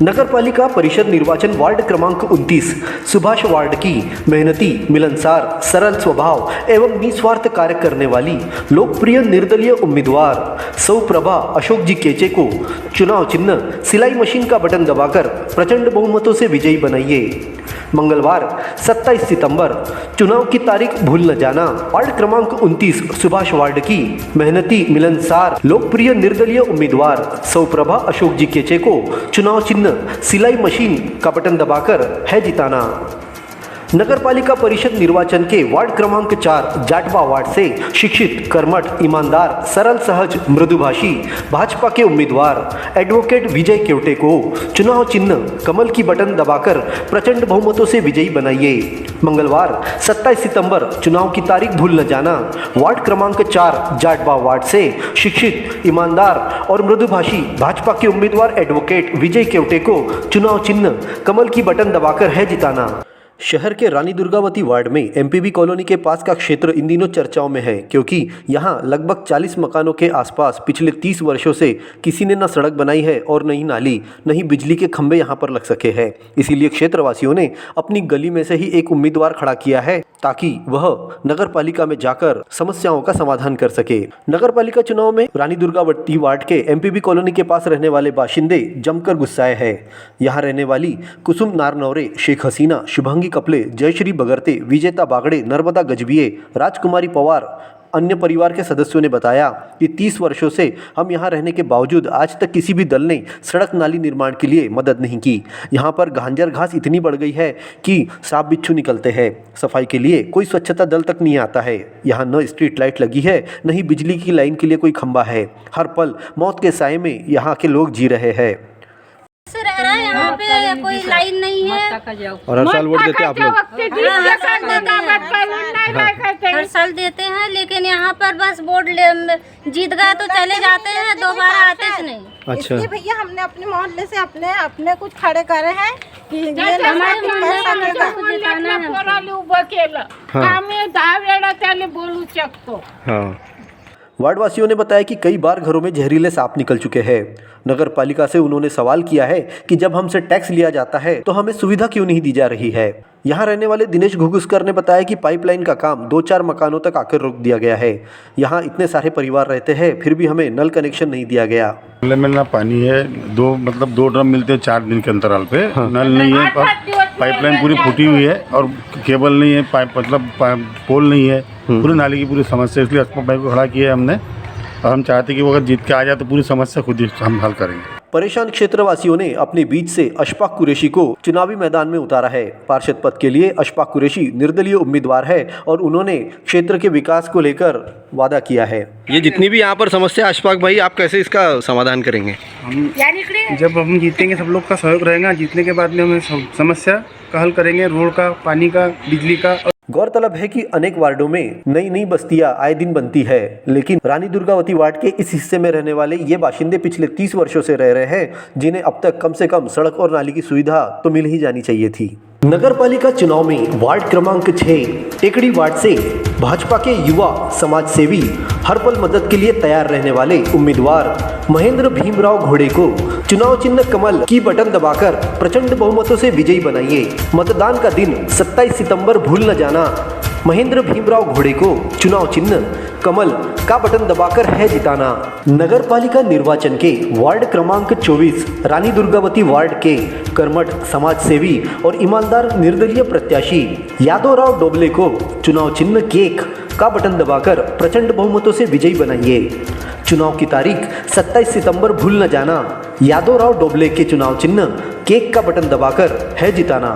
नगर पालिका परिषद निर्वाचन वार्ड क्रमांक 29 सुभाष वार्ड की मेहनती, मिलनसार, सरल स्वभाव एवं निस्वार्थ कार्य करने वाली लोकप्रिय निर्दलीय उम्मीदवार सौ प्रभा अशोक जी केचे को चुनाव चिन्ह सिलाई मशीन का बटन दबाकर प्रचंड बहुमतों से विजयी बनाइए। मंगलवार 27 सितंबर चुनाव की तारीख भूल न जाना। वार्ड क्रमांक 29 सुभाष वार्ड की मेहनती, मिलनसार, लोकप्रिय निर्दलीय उम्मीदवार सौ प्रभा अशोक जी केचे को चुनाव चिन्ह सिलाई मशीन का बटन दबाकर है जिताना। नगर पालिका परिषद निर्वाचन के वार्ड क्रमांक 4 जाटवा वार्ड से शिक्षित, कर्मठ, ईमानदार, सरल, सहज, मृदुभाषी भाजपा के उम्मीदवार एडवोकेट विजय केवटे को चुनाव चिन्ह कमल की बटन दबाकर प्रचंड बहुमतों से विजयी बनाइए। मंगलवार 27 सितंबर चुनाव की तारीख भूल न जाना। वार्ड क्रमांक 4 जाटवा वार्ड से शिक्षित, ईमानदार और मृदुभाषी भाजपा के उम्मीदवार एडवोकेट विजय केवटे को चुनाव चिन्ह कमल की बटन दबाकर है जिताना। शहर के रानी दुर्गावती वार्ड में एमपीबी कॉलोनी के पास का क्षेत्र इन दिनों चर्चाओं में है, क्योंकि यहां लगभग 40 मकानों के आसपास पिछले 30 वर्षों से किसी ने न सड़क बनाई है और न ही नाली, न ही बिजली के खंभे यहां पर लग सके हैं। इसीलिए क्षेत्रवासियों ने अपनी गली में से ही एक उम्मीदवार खड़ा किया है ताकि वह नगर पालिका में जाकर समस्याओं का समाधान कर सके। नगर पालिका चुनाव में रानी दुर्गावती वार्ड के एमपीबी कॉलोनी के पास रहने वाले बाशिंदे जमकर गुस्साए हैं। यहाँ रहने वाली कुसुम नारनौरे, शेख हसीना, शुभांगी कपले, जयश्री बगरते, विजेता बागड़े, नर्मदा गजबिये, राजकुमारी पवार अन्य परिवार के सदस्यों ने बताया कि 30 वर्षों से हम यहाँ रहने के बावजूद आज तक किसी भी दल ने सड़क नाली निर्माण के लिए मदद नहीं की। यहाँ पर गांजर घास इतनी बढ़ गई है कि सांप बिच्छू निकलते हैं। सफाई के लिए कोई स्वच्छता दल तक नहीं आता है। यहाँ न स्ट्रीट लाइट लगी है, न ही बिजली की लाइन के लिए कोई खंभा है। हर पल मौत के साए में यहाँ के लोग जी रहे हैं। यहाँ पे कोई लाइन नहीं है और हर साल वोट देते हैं आप लोग? हर साल देते हैं, लेकिन यहाँ पर बस वोट जीत गए तो चले जाते हैं, दोबारा आते नहीं। अच्छा, इसलिए भैया हमने अपने मोहल्ले से अपने कुछ खड़े करे हैं कि ये हमारे मोहल्ले का कुछ जिताना है। वार्डवासियों ने बताया कि कई बार घरों में जहरीले सांप निकल चुके हैं। नगर पालिका से उन्होंने सवाल किया है कि जब हमसे टैक्स लिया जाता है तो हमें सुविधा क्यों नहीं दी जा रही है। यहाँ रहने वाले दिनेश घुघुस्कर ने बताया कि पाइपलाइन का काम 2-4 मकानों तक आकर रोक दिया गया है। यहाँ इतने सारे परिवार रहते हैं, फिर भी हमें नल कनेक्शन नहीं दिया गया। नल में ना पानी है, दो ड्रम मिलते हैं 4 दिन के अंतराल पे। हाँ। नल नहीं है, पाइपलाइन पूरी फूटी हुई है और केबल नहीं है, पोल नहीं है, पूरी नाली की पूरी समस्या। इसलिए अस्पताल पाइप को खड़ा किया है हमने और हम चाहते कि वो अगर जीत के आ जाए तो पूरी समस्या खुद ही हम हल करेंगे। परेशान क्षेत्रवासियों ने अपने बीच से अशफाक कुरैशी को चुनावी मैदान में उतारा है। पार्षद पद के लिए अशफाक कुरैशी निर्दलीय उम्मीदवार है और उन्होंने क्षेत्र के विकास को लेकर वादा किया है। ये जितनी भी यहाँ पर समस्या, अशफाक भाई, आप कैसे इसका समाधान करेंगे? जब हम जीतेंगे सब लोग का सहयोग रहेगा, जीतने के बाद में हम समस्या का हल करेंगे, रोड का, पानी का, बिजली का। गौरतलब है कि अनेक वार्डों में नई नई बस्तियां आए दिन बनती है, लेकिन रानी दुर्गावती वार्ड के इस हिस्से में रहने वाले ये बाशिंदे पिछले 30 वर्षों से रह रहे हैं, जिन्हें अब तक कम से कम सड़क और नाली की सुविधा तो मिल ही जानी चाहिए थी। नगर पालिका चुनाव में वार्ड क्रमांक 6 टेकड़ी वार्ड से भाजपा के युवा समाज सेवी, हर पल मदद के लिए तैयार रहने वाले उम्मीदवार महेंद्र भीमराव घोड़े को चुनाव चिन्ह कमल की बटन दबाकर प्रचंड बहुमतों से विजयी बनाइए। मतदान का दिन 27 सितंबर भूल न जाना। महेंद्र भीमराव घोड़े को चुनाव चिन्ह कमल का बटन दबाकर है जिताना। नगर पालिका निर्वाचन के वार्ड क्रमांक 24 रानी दुर्गावती वार्ड के कर्मठ, समाज सेवी और ईमानदार निर्दलीय प्रत्याशी यादवराव डोबले को चुनाव चिन्ह केक का बटन दबाकर प्रचंड बहुमतों से विजयी बनाइए। चुनाव की तारीख 27 सितंबर भूल न जाना। यादवराव डोबले के चुनाव चिन्ह केक का बटन दबाकर है जिताना।